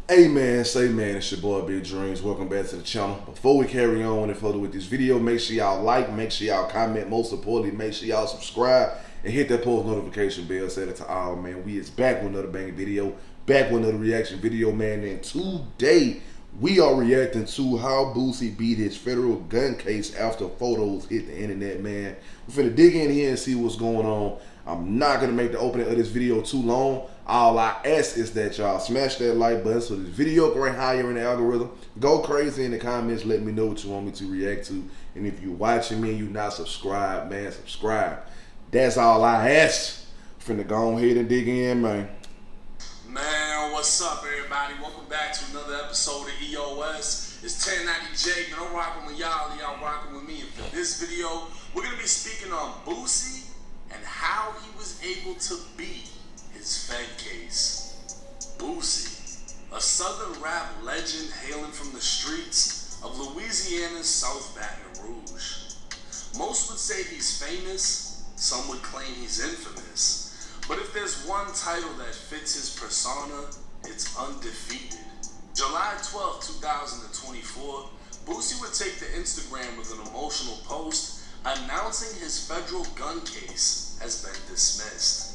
Hey man, say man, it's your boy Big Dreams. Welcome back to the channel. Before we carry on any further with this video, make sure y'all like, make sure y'all comment, most importantly, make sure y'all subscribe and hit that post notification bell. Set it to all, man. We is back with another banging video, back with another reaction video, man. And today we are reacting to how Boosie beat his federal gun case after photos hit the internet, man. We're finna dig in here and see what's going on. I'm not gonna make the opening of this video too long. All I ask is that y'all smash that like button so this video can rank higher in the algorithm. Go crazy in the comments. Let me know what you want me to react to. And if you're watching me and you're not subscribed, man, subscribe. That's all I ask. Finna go ahead and dig in, man. Man, what's up, everybody? Welcome back to another episode of EOS. It's 1090 Jake, and I'm rocking with y'all, y'all rocking with me. And for this video, we're gonna be speaking on Boosie and how he was able to beat his Fed case. Boosie, a southern rap legend hailing from the streets of Louisiana's South Baton Rouge. Most would say he's famous, some would claim he's infamous. But if there's one title that fits his persona, it's undefeated. July 12, 2024, Boosie would take to Instagram with an emotional post announcing his federal gun case has been dismissed.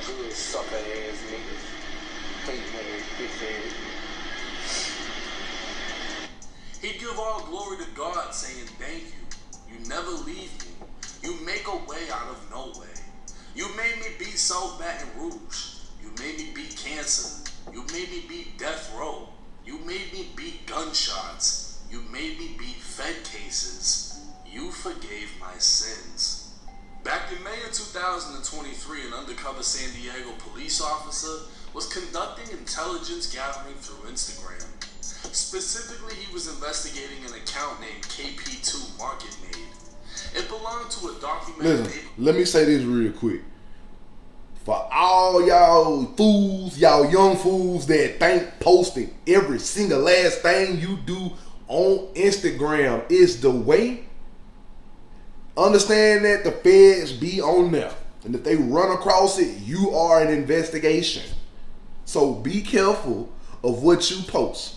Good sucker ass niggas. Hate man, bitch ass. He'd give all glory to God, saying thank you. You never leave me. You make a way out of no way. You made me beat South Baton Rouge. You made me beat cancer. You made me beat death row. You made me beat gunshots. You made me beat Fed cases. You forgave my sins. Back in May of 2023, an undercover San Diego police officer was conducting intelligence gathering through Instagram. Specifically, he was investigating an account named KP2 Market Made. It belonged to a documented... Listen, let me say this real quick. For all y'all fools, y'all young fools that think posting every single last thing you do on Instagram is the way, understand that the feds be on there. And if they run across it, you are an investigation. So be careful of what you post.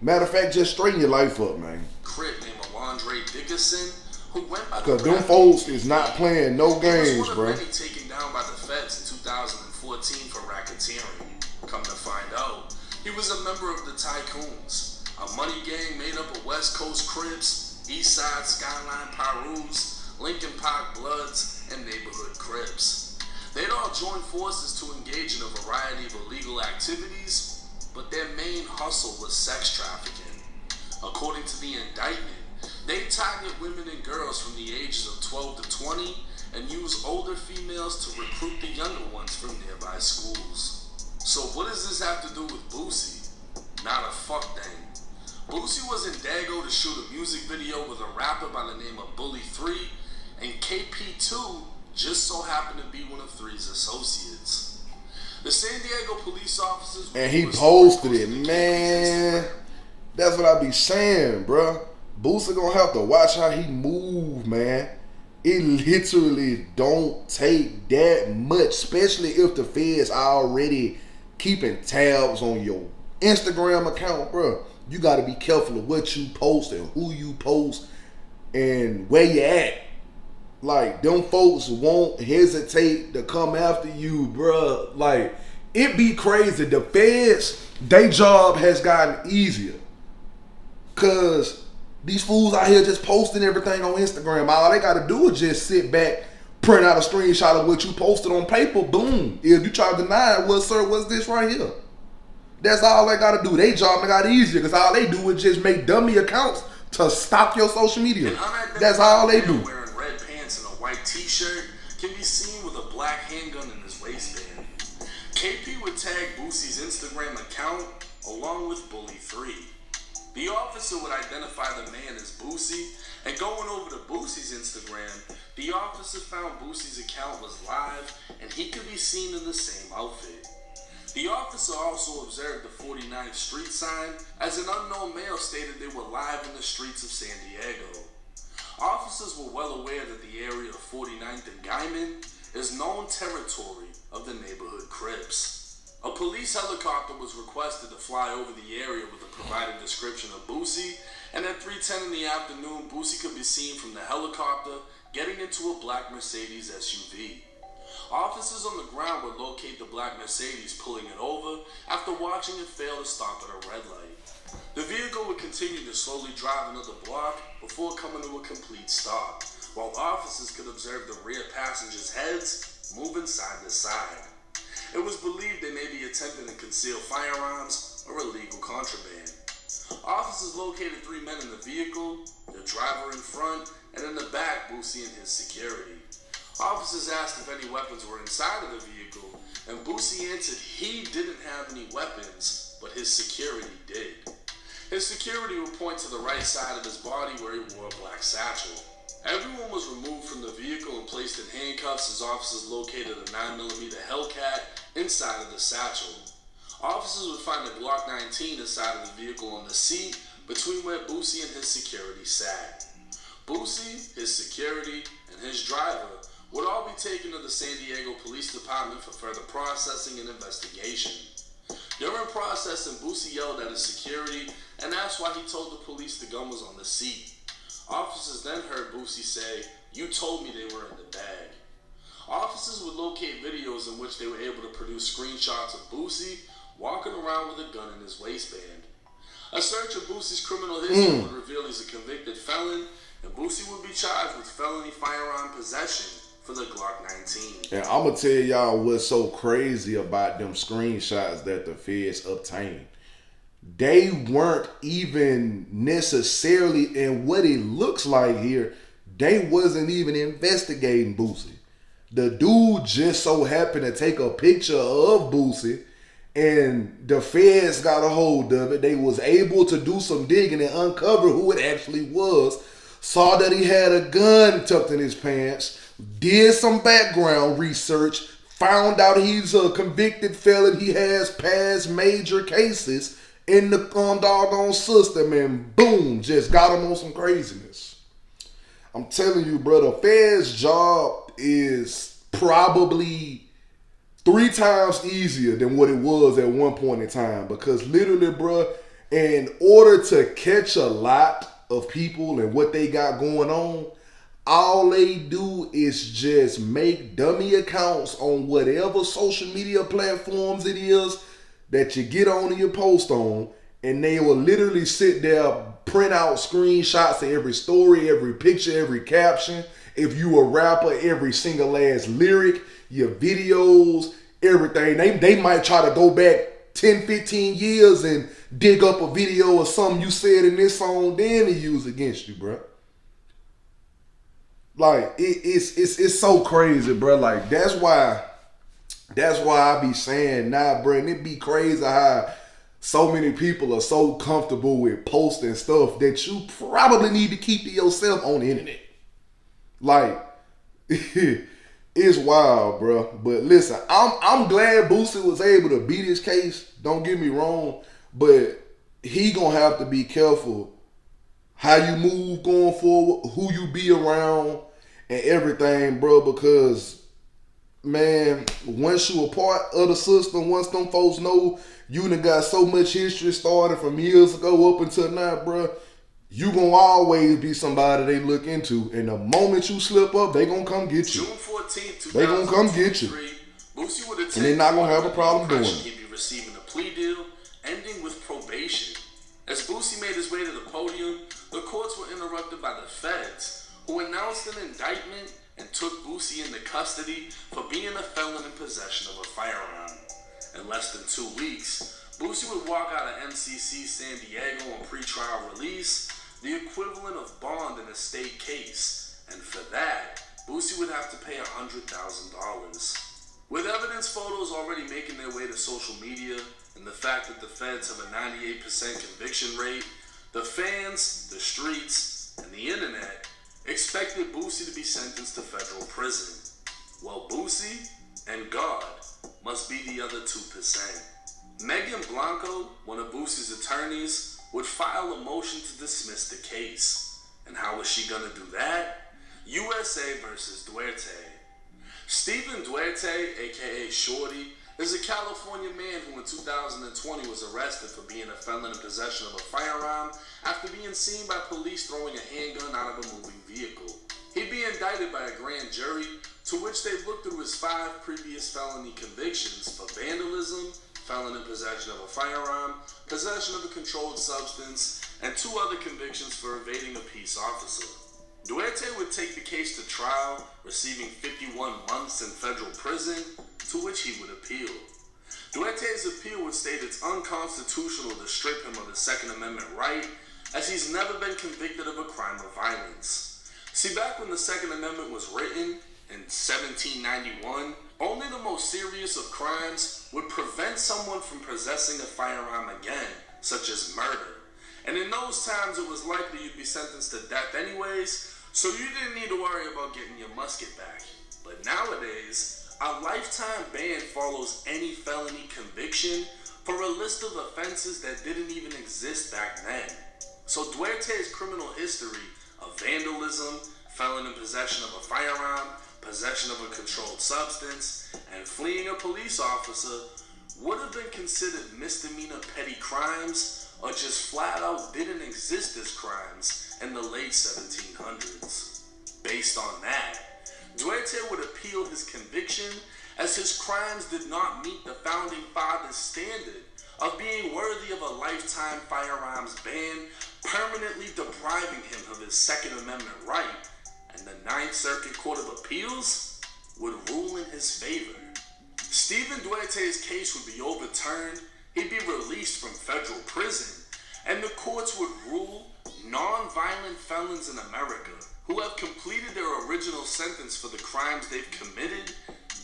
Matter of fact, just straighten your life up, man. Crip named Alondre Dickerson, who went by because them folks is not playing no games, bro. He was one of many taken down by the feds in 2014 for racketeering. Come to find out, he was a member of the Tycoons, a money gang made up of West Coast Crips, East Side Skyline Pyrus, Lincoln Park Bloods, and neighborhood Crips. They'd all joined forces to engage in a variety of illegal activities, but their main hustle was sex trafficking. According to the indictment, they target women and girls from the ages of 12 to 20 and use older females to recruit the younger ones from nearby schools. So what does this have to do with Boosie? Not a fuck thing. Boosie was in Dago to shoot a music video with a rapper by the name of Bully 3, and KP2 just so happened to be one of 3's associates. The San Diego police officers... And he posted it, man. That's what I be saying, bro. Boosie gonna have to watch how he move, man. It literally don't take that much, especially if the feds are already keeping tabs on your Instagram account, bro. You gotta be careful of what you post and who you post and where you at. Like, them folks won't hesitate to come after you, bro. Like, it be crazy. The feds, their job has gotten easier. Cause these fools out here just posting everything on Instagram. All they gotta do is just sit back, print out a screenshot of what you posted on paper, boom. If you try to deny it, well, sir, what's this right here? That's all they gotta do. They job got easier because all they do is just make dummy accounts to stop your social media. That's all they do. Wearing red pants and a white t-shirt can be seen with a black handgun in his waistband. KP would tag Boosie's Instagram account along with Bully 3. The officer would identify the man as Boosie, and going over to Boosie's Instagram, The officer found Boosie's account was live and he could be seen in the same outfit. The officer also observed the 49th Street sign as an unknown male stated they were live in the streets of San Diego. Officers were well aware that the area of 49th and Guyman is known territory of the neighborhood Crips. A police helicopter was requested to fly over the area with a provided description of Boosie, and at 3:10 in the afternoon, Boosie could be seen from the helicopter getting into a black Mercedes SUV. Officers on the ground would locate the black Mercedes pulling it over after watching it fail to stop at a red light. The vehicle would continue to slowly drive another block before coming to a complete stop, while officers could observe the rear passengers' heads moving side to side. It was believed they may be attempting to conceal firearms or illegal contraband. Officers located 3 men in the vehicle, the driver in front, and in the back, Boosie and his security. Officers asked if any weapons were inside of the vehicle, and Boosie answered he didn't have any weapons, but his security did. His security would point to the right side of his body where he wore a black satchel. Everyone was removed from the vehicle and placed in handcuffs as officers located a 9mm Hellcat inside of the satchel. Officers would find a Glock 19 inside of the vehicle on the seat between where Boosie and his security sat. Boosie, his security, and his driver would all be taken to the San Diego Police Department for further processing and investigation. During processing, Boosie yelled at his security and asked why he told the police the gun was on the seat. Officers then heard Boosie say, "You told me they were in the bag." Officers would locate videos in which they were able to produce screenshots of Boosie walking around with a gun in his waistband. A search of Boosie's criminal history would reveal he's a convicted felon, and Boosie would be charged with felony firearm possession for the Glock 19. And I'm going to tell y'all what's so crazy about them screenshots that the feds obtained. They weren't even necessarily, in what it looks like here, they wasn't even investigating Boosie. The dude just so happened to take a picture of Boosie, and the feds got a hold of it. They was able to do some digging and uncover who it actually was. Saw that he had a gun tucked in his pants, did some background research, found out he's a convicted felon. He has past major cases in the doggone system, and boom, just got him on some craziness. I'm telling you, bro, the feds' job is probably 3 times easier than what it was at one point in time, because literally, bro, in order to catch a lot of people and what they got going on, all they do is just make dummy accounts on whatever social media platforms it is that you get on and you post on, and they will literally sit there, print out screenshots of every story, every picture, every caption. If you a rapper, every single last lyric, your videos, everything. They might try to go back 10, 15 years and dig up a video or something you said in this song, then they use against you, bro. Like, it's so crazy, bro. Like, that's why I be saying, nah, bro, and it be crazy how so many people are so comfortable with posting stuff that you probably need to keep to yourself on the internet. Like, it's wild, bro. But listen, I'm glad Boosie was able to beat his case. Don't get me wrong, but he gonna have to be careful how you move going forward, who you be around, and everything, bro. Because, man, once you a part of the system, once them folks know you done got so much history started from years ago up until now, bro, you gonna always be somebody they look into. And the moment you slip up, they gonna come get you. June 14th, they gonna come get you. Boosie would attend, and they're not gonna have a problem doing it. He'd be receiving a plea deal, ending with probation. As Boosie made his way to the podium, the courts were interrupted by the feds, who announced an indictment and took Boosie into custody for being a felon in possession of a firearm. In less than 2 weeks, Boosie would walk out of MCC San Diego on pretrial release, the equivalent of bond in a state case, and for that, Boosie would have to pay $100,000. With evidence photos already making their way to social media, and the fact that the feds have a 98% conviction rate, the fans, the streets, and the internet expected Boosie to be sentenced to federal prison. Well, Boosie and God must be the other 2%. Megan Blanco, one of Boosie's attorneys, would file a motion to dismiss the case. And how was she gonna do that? USA versus Duarte. Stephen Duarte, aka Shorty, is a California man who in 2020 was arrested for being a felon in possession of a firearm after being seen by police throwing a handgun out of a moving vehicle. He'd be indicted by a grand jury, to which they looked through his 5 previous felony convictions for vandalism, felon in possession of a firearm, possession of a controlled substance, and 2 other convictions for evading a peace officer. Duarte would take the case to trial, receiving 51 months in federal prison, to which he would appeal. Duarte's appeal would state it's unconstitutional to strip him of the Second Amendment right, as he's never been convicted of a crime of violence. See, back when the Second Amendment was written, in 1791, only the most serious of crimes would prevent someone from possessing a firearm again, such as murder. And in those times, it was likely you'd be sentenced to death anyways, so you didn't need to worry about getting your musket back. But nowadays, a lifetime ban follows any felony conviction for a list of offenses that didn't even exist back then. So Duarte's criminal history of vandalism, felon in possession of a firearm, possession of a controlled substance, and fleeing a police officer would have been considered misdemeanor petty crimes or just flat out didn't exist as crimes in the late 1700s. Based on that, Duarte would appeal his conviction as his crimes did not meet the founding fathers' standard of being worthy of a lifetime firearms ban, permanently depriving him of his Second Amendment right, and the Ninth Circuit Court of Appeals would rule in his favor. Stephen Duarte's case would be overturned, he'd be released from federal prison, and the courts would rule non-violent felons in America who have completed their original sentence for the crimes they've committed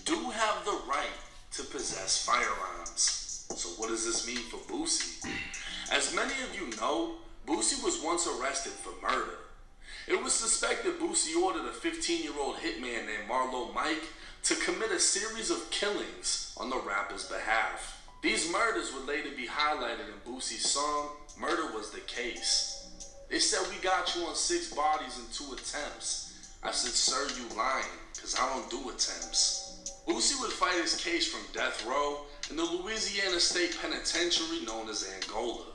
do have the right to possess firearms. So what does this mean for Boosie? As many of you know, Boosie was once arrested for murder. It was suspected Boosie ordered a 15-year-old hitman named Marlo Mike to commit a series of killings on the rapper's behalf. These murders would later be highlighted in Boosie's song, Murder Was the Case. They said, "We got you on 6 bodies in 2 attempts. I said, sir, you lying, cause I don't do attempts." Boosie would fight his case from death row in the Louisiana State Penitentiary known as Angola.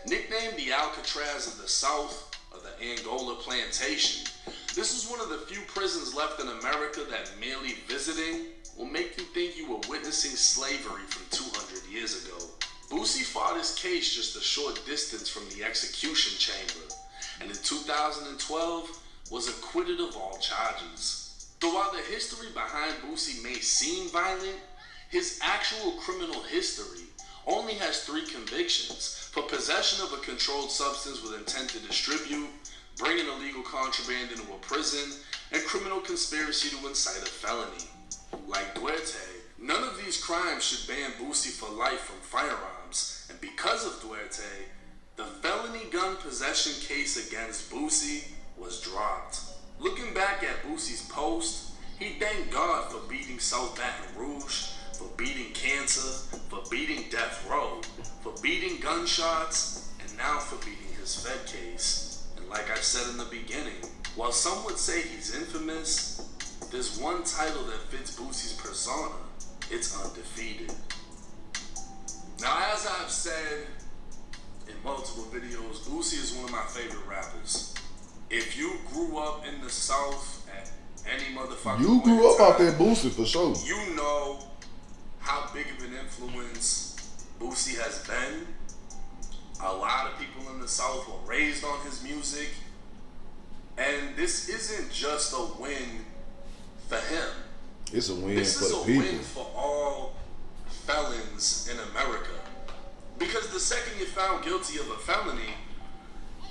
Nicknamed the Alcatraz of the South, or the Angola Plantation, this is one of the few prisons left in America that merely visiting will make you think you were witnessing slavery from 200 years ago. Boosie fought his case just a short distance from the execution chamber, and in 2012 was acquitted of all charges. So while the history behind Boosie may seem violent, his actual criminal history only has 3 convictions for possession of a controlled substance with intent to distribute, bringing illegal contraband into a prison, and criminal conspiracy to incite a felony. Like Duarte, none of these crimes should ban Boosie for life from firearms, and because of Duarte, the felony gun possession case against Boosie was dropped. Looking back at Boosie's post, he thanked God for beating South Baton Rouge, for beating cancer, for beating death row, for beating gunshots, and now for beating his Fed case. And like I said in the beginning, while some would say he's infamous, there's one title that fits Boosie's persona. It's undefeated. Now, as I've said in multiple videos, Boosie is one of my favorite rappers. If you grew up in the South at any motherfucking You grew up time, out there, Boosie, for sure. you know how big of an influence Boosie has been. A lot of people in the South were raised on his music. And this isn't just a win for him. It's a win This for is the a people. win for all felons in America. Because the second you're found guilty of a felony,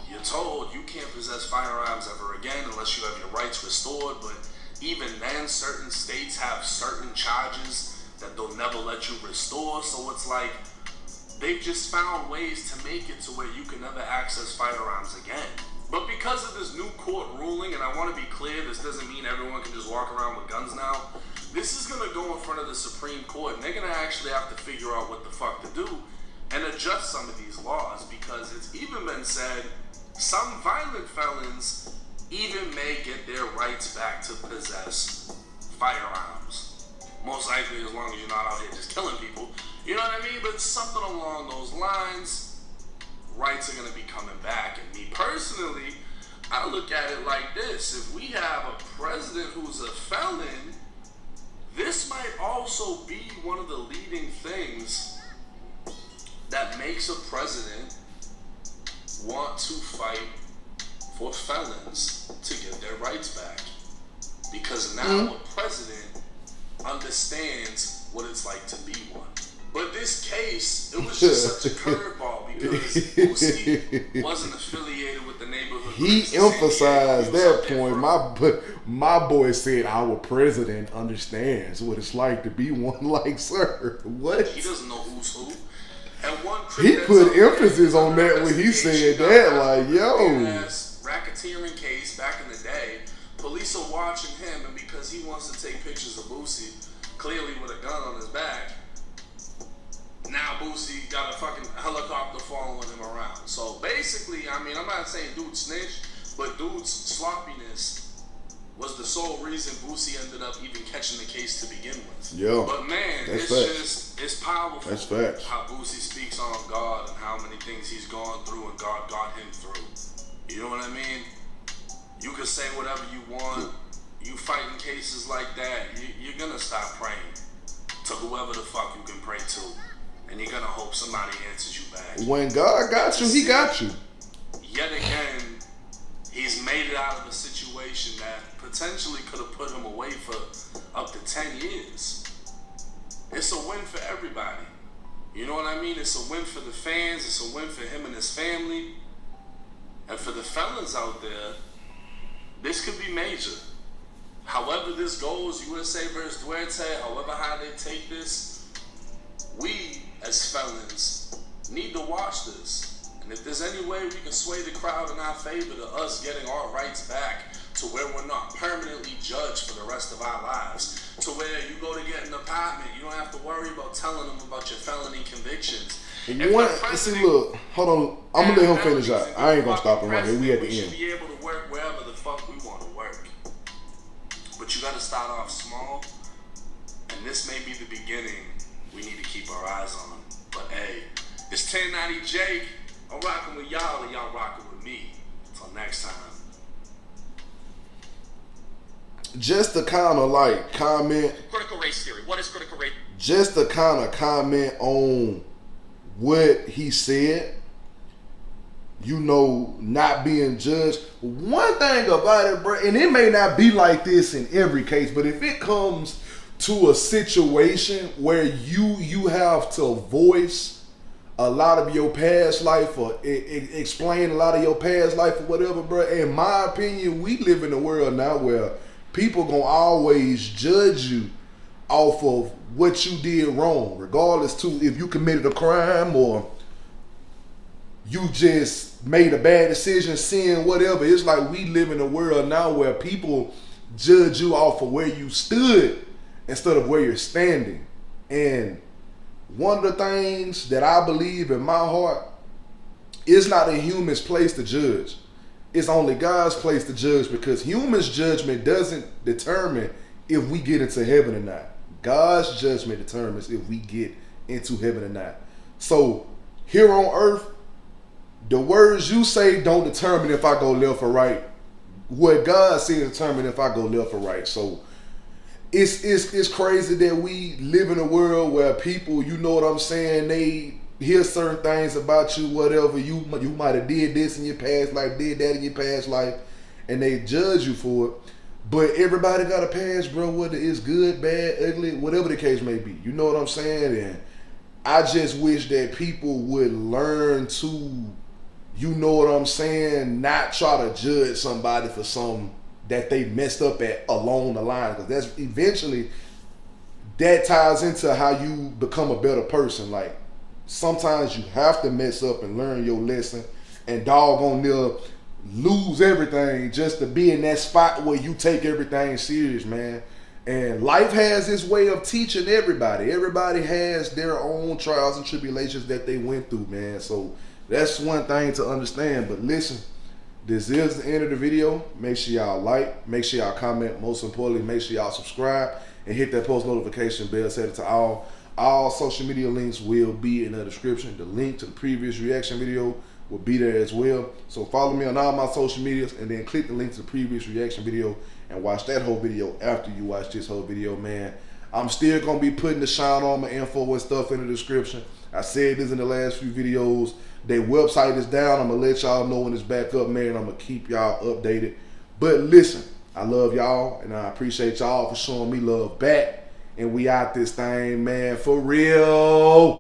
you're told you can't possess firearms ever again unless you have your rights restored. But even then, certain states have certain charges that they'll never let you restore. So it's like they've just found ways to make it to where you can never access firearms again. But because of this new court ruling, and I want to be clear, this doesn't mean everyone can just walk around with guns now. This is going to go in front of the Supreme Court, and they're going to actually have to figure out what the fuck to do and adjust some of these laws, because it's even been said some violent felons even may get their rights back to possess firearms. Most likely as long as you're not out here just killing people. You know what I mean? But something along those lines, rights are going to be coming back. And me personally, I look at it like this. If we have a president who's a felon, this might also be one of the leading things that makes a president want to fight for felons to get their rights back. Because now a president understands what it's like to be one. But this case, it was just such a curveball because Boosie wasn't affiliated with the neighborhood. He emphasized that point. My boy said our president understands what it's like to be one. Like, sir, what? He doesn't know who's who. And one he put emphasis on that when he said that. Like, yo. Racketeering case back in the day, police are watching him, and because he wants to take pictures of Boosie, clearly with a gun on his back, now Boosie got a fucking helicopter following him around. So basically, I mean, I'm not saying dude snitched, but dude's sloppiness was the sole reason Boosie ended up even catching the case to begin with. Yeah. But man, it's powerful. That's facts. How Boosie speaks on God and how many things he's gone through and God got him through. You know what I mean? You can say whatever you want. You fighting cases like that, you're gonna stop praying to whoever the fuck you can pray to. And you're gonna hope somebody answers you back. When God got you, he got you. Yet again, he's made it out of a situation that potentially could have put him away for up to 10 years. It's a win for everybody. You know what I mean? It's a win for the fans. It's a win for him and his family. And for the felons out there, this could be major. However this goes, USA versus Duarte, however how they take this, we as felons need to watch this. And if there's any way we can sway the crowd in our favor to us getting our rights back to where we're not permanently judged for the rest of our lives, to where you go to get an apartment, you don't have to worry about telling them about your felony convictions. See, look, hold on. I'm gonna let him finish out. I ain't gonna stop him right here. We at the end. We should be able to work wherever the fuck we want to work. But you gotta start off small, and this may be the beginning we need to keep our eyes on. But hey, it's 1090 Jake. I'm rocking with y'all, and y'all rocking with me. Until next time. Just to kind of like comment. Critical race theory. What is critical race? Just to kind of comment on what he said, you know, not being judged. One thing about it, bro, and it may not be like this in every case, but if it comes to a situation where you have to voice a lot of your past life or explain a lot of your past life or whatever, bro, in my opinion, we live in a world now where people gonna always judge you off of what you did wrong, regardless to if you committed a crime or you just made a bad decision, sin, whatever. It's like we live in a world now where people judge you off of where you stood instead of where you're standing. And one of the things that I believe in my heart, it's not a human's place to judge. It's only God's place to judge, because humans' judgment doesn't determine if we get into heaven or not. God's judgment determines if we get into heaven or not. So here on earth, the words you say don't determine if I go left or right. What God says determine if I go left or right. So it's crazy that we live in a world where people, you know what I'm saying, they hear certain things about you, whatever, you might have did this in your past life, did that in your past life, and they judge you for it. But everybody got a past, bro, whether it's good, bad, ugly, whatever the case may be. You know what I'm saying? And I just wish that people would learn to, you know what I'm saying, not try to judge somebody for something that they messed up at along the line. Because that's eventually, that ties into how you become a better person. Like, sometimes you have to mess up and learn your lesson. And doggone near, lose everything just to be in that spot where you take everything serious, man. And life has its way of teaching everybody. Everybody has their own trials and tribulations that they went through, man. So that's one thing to understand. But listen, this is the end of the video. Make sure y'all like, make sure y'all comment. Most importantly, make sure y'all subscribe and hit that post notification bell. Set it to all. All social media links will be in the description. The link to the previous reaction video will be there as well. So follow me on all my social medias and then click the link to the previous reaction video and watch that whole video after you watch this whole video, man. I'm still going to be putting the Shine Armor info and stuff in the description. I said this in the last few videos. Their website is down. I'm going to let y'all know when it's back up, man. I'm going to keep y'all updated. But listen, I love y'all and I appreciate y'all for showing me love back. And we out this thing, man, for real.